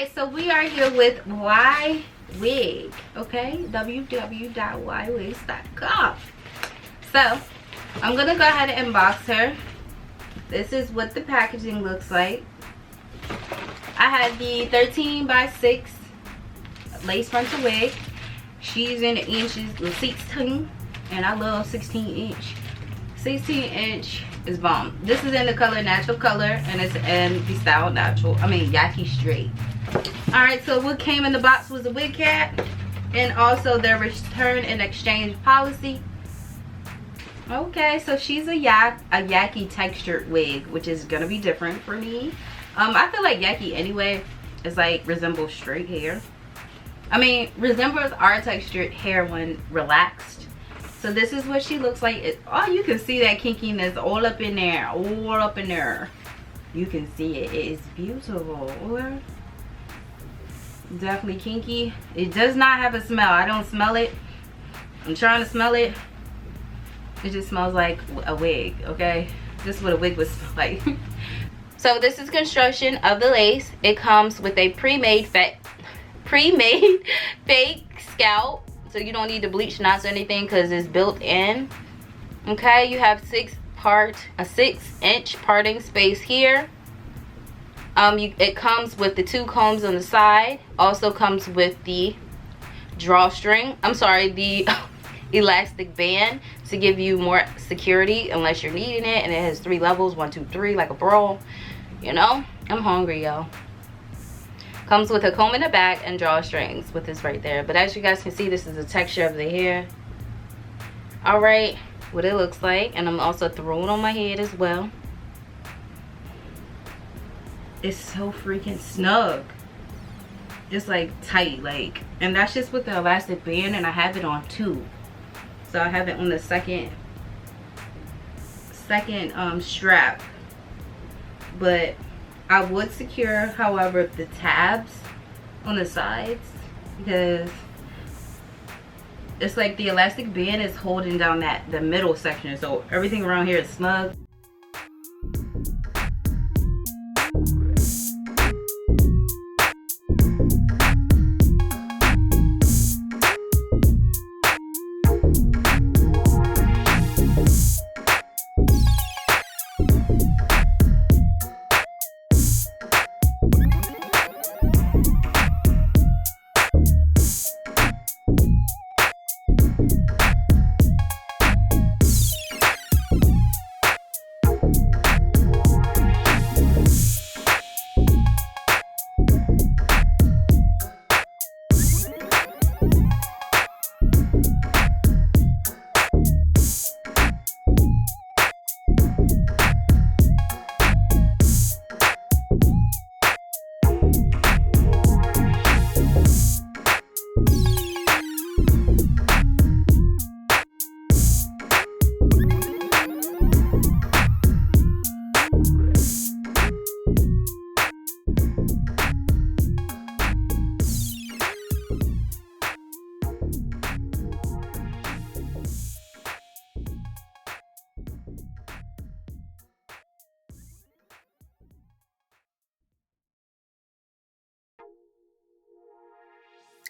Alright, so we are here with Ywigs, okay? www.ywigs.com. So, I'm going to go ahead and unbox her. This is what the packaging looks like. I have the 13x6 lace frontal wig. She's in the inches, the 16, and I love 16 inch. 16 inch is bomb. This is in the color natural color, and it's in the style natural. I mean yaki straight. Alright, so what came in the box was a wig cap and also their return and exchange policy. Okay, so she's a yaki textured wig, which is gonna be different for me. I feel like yaki anyway is like resembles straight hair. I mean, resembles our textured hair when relaxed. So this is what she looks like. Oh, you can see that kinkiness all up in there, all up in there. You can see it. It is beautiful. Definitely kinky. It does not have a smell. I don't smell it. I'm trying to smell it. It just smells like a wig, okay? This is what a wig would smell like. So this is construction of the lace. It comes with a pre-made fake scalp. So you don't need to bleach knots or anything because it's built in. Okay, you have a 6-inch parting space here. It comes with the 2 combs on the side. Also comes with the drawstring. I'm sorry, the elastic band to give you more security unless you're needing it. And it has 3 levels, 1, 2, 3, like a bra. You know, I'm hungry, y'all. Comes with a comb in the back and drawstrings with this right there. But as you guys can see, this is the texture of the hair. Alright, what it looks like. And I'm also throwing on my head as well. It's so freaking snug. It's like tight, like, and that's just with the elastic band, and I have it on 2. So I have it on the second strap. But I would secure, however, the tabs on the sides because it's like the elastic band is holding down the middle section, so everything around here is snug.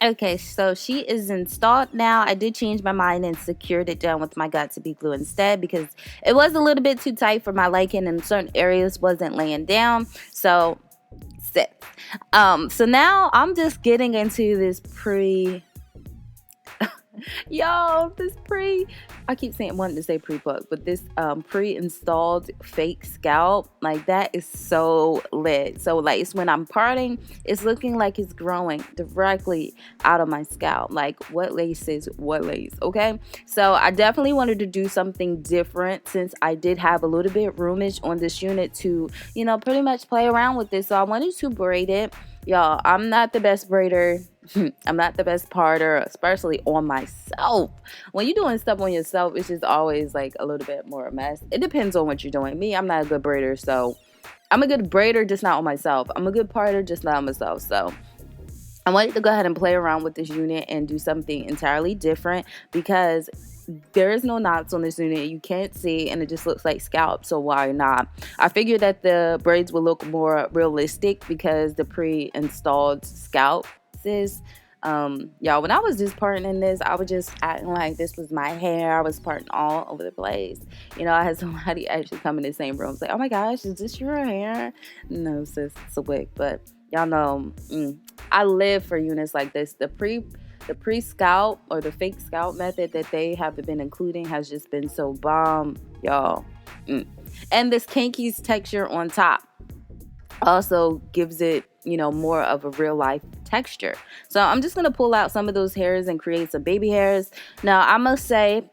Okay, so she is installed now. I did change my mind and secured it down with my 𝚘𝚘 glue instead because it was a little bit too tight for my liking and certain areas wasn't laying down. So, so now I'm just getting into this I keep wanting to say pre-pluck, but this pre-installed fake scalp, like that is so lit. So like it's when I'm parting, it's looking like it's growing directly out of my scalp. Like what lace is what lace, okay? So I definitely wanted to do something different since I did have a little bit roomage on this unit to, you know, pretty much play around with this. So I wanted to braid it. Y'all, I'm not the best braider. I'm not the best parter, especially on myself. When you're doing stuff on yourself, it's just always like a little bit more a mess. It depends on what you're doing. Me, I'm not a good braider, so I'm a good braider, just not on myself. I'm a good parter, just not on myself. So I wanted to go ahead and play around with this unit and do something entirely different because there is no knots on this unit. You can't see, and it just looks like scalp, so why not? I figured that the braids would look more realistic because the pre-installed scalp is. Y'all, when I was just parting in this, I was just acting like this was my hair. I was parting all over the place. You know, I had somebody actually come in the same room say, oh my gosh, is this your hair? No, sis, it's a wig. But y'all know, I live for units like this. The pre-scalp or the fake scalp method that they have been including has just been so bomb, y'all. And this kinky's texture on top also gives it, you know, more of a real life texture. So I'm just going to pull out some of those hairs and create some baby hairs. Now, I must say,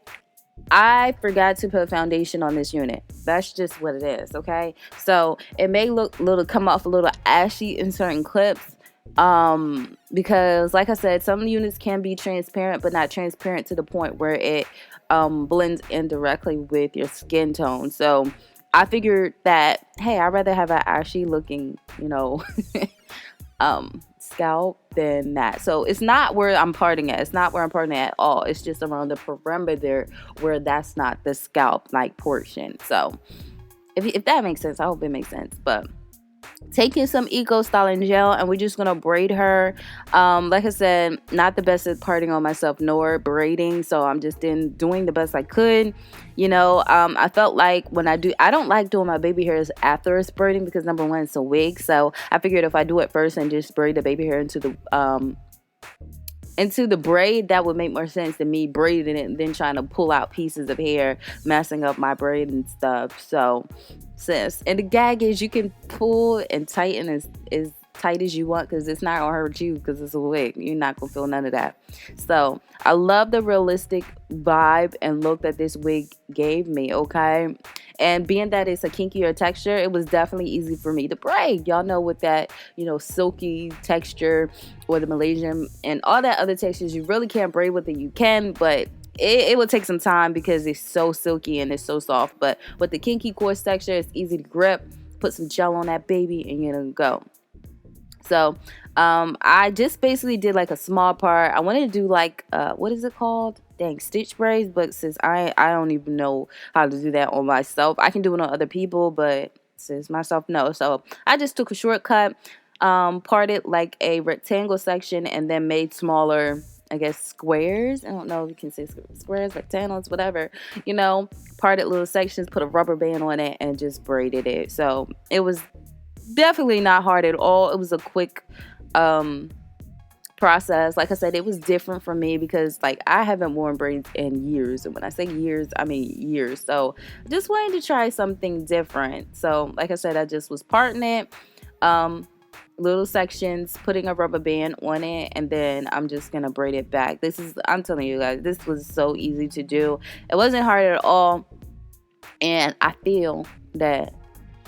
I forgot to put foundation on this unit. That's just what it is, okay? So it may come off a little ashy in certain clips. Because like I said, some units can be transparent, but not transparent to the point where it blends in directly with your skin tone. So I figured that, hey, I'd rather have an ashy looking, you know, scalp than that. So it's not where I'm parting at. It's not where I'm parting at all. It's just around the perimeter where that's not the scalp like portion. So if that makes sense, I hope it makes sense. But taking some Eco Styling Gel, and we're just gonna braid her. Like I said, not the best at parting on myself nor braiding, so I'm just doing the best I could. You know, I felt like when I don't like doing my baby hairs after it's braiding because number one, it's a wig. So I figured if I do it first and just braid the baby hair into the braid, that would make more sense than me braiding it and then trying to pull out pieces of hair, messing up my braid and stuff. So sis, and the gag is you can pull and tighten as tight as you want because it's not gonna hurt you because it's a wig. You're not gonna feel none of that. So I love the realistic vibe and look that this wig gave me, okay? And being that it's a kinkier texture, it was definitely easy for me to braid. Y'all know with that, you know, silky texture or the Malaysian and all that other textures, you really can't braid with it. You can, but it will take some time because it's so silky and it's so soft. But with the kinky coarse texture, it's easy to grip. Put some gel on that baby and you're gonna go. So I just basically did like a small part. I wanted to do like what is it called? Dang, stitch braids, but since I don't even know how to do that on myself. I can do it on other people, but since myself no. So I just took a shortcut, parted like a rectangle section and then made smaller, I guess, squares. I don't know if you can say squares, rectangles, whatever. You know, parted little sections, put a rubber band on it and just braided it. So it was definitely not hard at all. It was a quick process. Like I said, it was different for me because like I haven't worn braids in years, and when I say years, I mean years. So just wanted to try something different. So like I said, I just was parting it, little sections, putting a rubber band on it, and then I'm just gonna braid it back. I'm telling you guys, this was so easy to do. It wasn't hard at all, and I feel that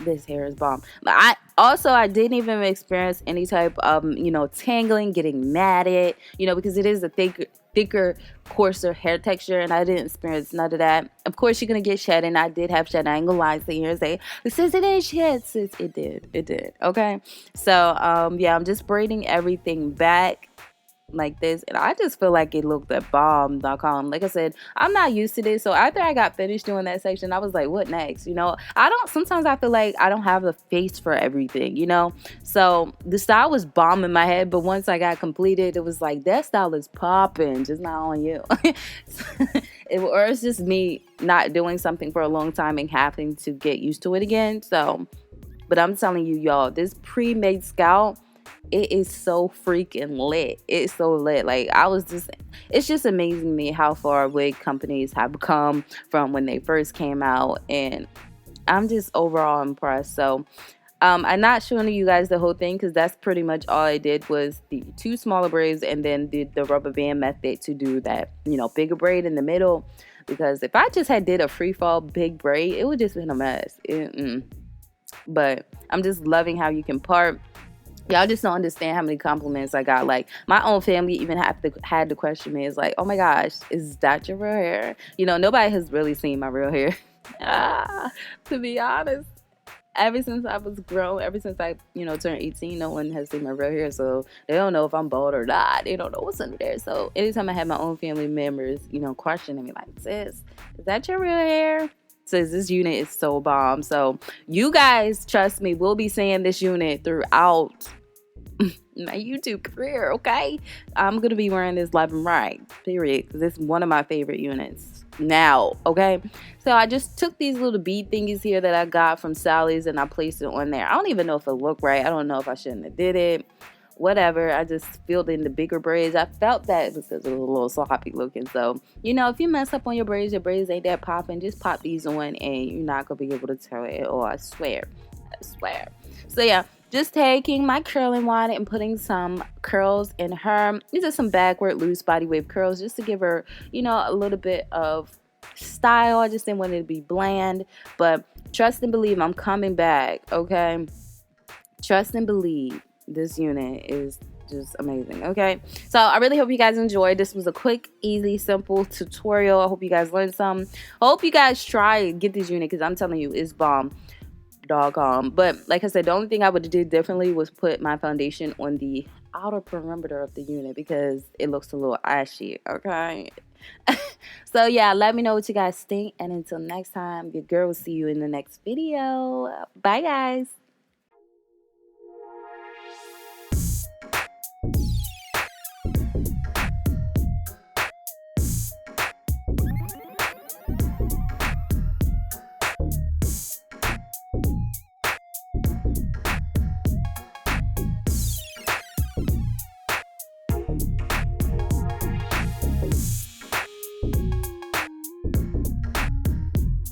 this hair is bomb. But I didn't even experience any type of, you know, tangling, getting matted, you know, because it is a thicker, coarser hair texture, and I didn't experience none of that. Of course, you're gonna get shedding. I did have shedding. I ain't gonna lie to you and say, sis, it didn't shed. Sis, it did. Okay. So, yeah, I'm just braiding everything back like this, and I just feel like it looked at bomb.com. Like I said, I'm not used to this, so after I got finished doing that section, I was like, what next? You know, sometimes I feel like I don't have a face for everything, you know. So the style was bomb in my head, but once I got completed, it was like, that style is popping, just not on you. Or it's just me not doing something for a long time and having to get used to it again. So, but I'm telling you, y'all, this pre-made scalp, it is so freaking lit. It's so lit. Like, it's just amazing to me how far wig companies have come from when they first came out, and I'm just overall impressed. So I'm not showing you guys the whole thing because that's pretty much all I did was the 2 smaller braids and then did the rubber band method to do that, you know, bigger braid in the middle. Because if I just did a free fall big braid, it would just been a mess. But I'm just loving how you can part. Y'all just don't understand how many compliments I got. Like, my own family even had to question me. It's like, oh my gosh, is that your real hair? You know, nobody has really seen my real hair. To be honest. Ever since I was grown, ever since I, turned 18, no one has seen my real hair, so they don't know if I'm bald or not. They don't know what's under there. So anytime I have my own family members, questioning me like, sis, is that your real hair? Says this unit is so bomb. So you guys, trust me, we'll be saying this unit throughout my YouTube career, okay? I'm gonna be wearing this left and right, period, because it's one of my favorite units now, okay? So I just took these little bead thingies here that I got from Sally's and I placed it on there. I don't even know if it looked right. I don't know if I shouldn't have did it. Whatever. I just filled in the bigger braids. I felt that because it was a little sloppy looking. So, if you mess up on your braids ain't that popping, just pop these on and you're not going to be able to tell it. Oh, I swear. So, yeah. Just taking my curling wand and putting some curls in her. These are some backward loose body wave curls just to give her, a little bit of style. I just didn't want it to be bland. But trust and believe, I'm coming back, okay? Trust and believe. This unit is just amazing, okay? So I really hope you guys enjoyed. This was a quick, easy, simple tutorial. I hope you guys learned some. I hope you guys try get this unit because I'm telling you, it's bomb. Doggone. But like I said, the only thing I would have did differently was put my foundation on the outer perimeter of the unit because it looks a little ashy, okay? So yeah, let me know what you guys think, and until next time, your girl will see you in the next video. Bye guys.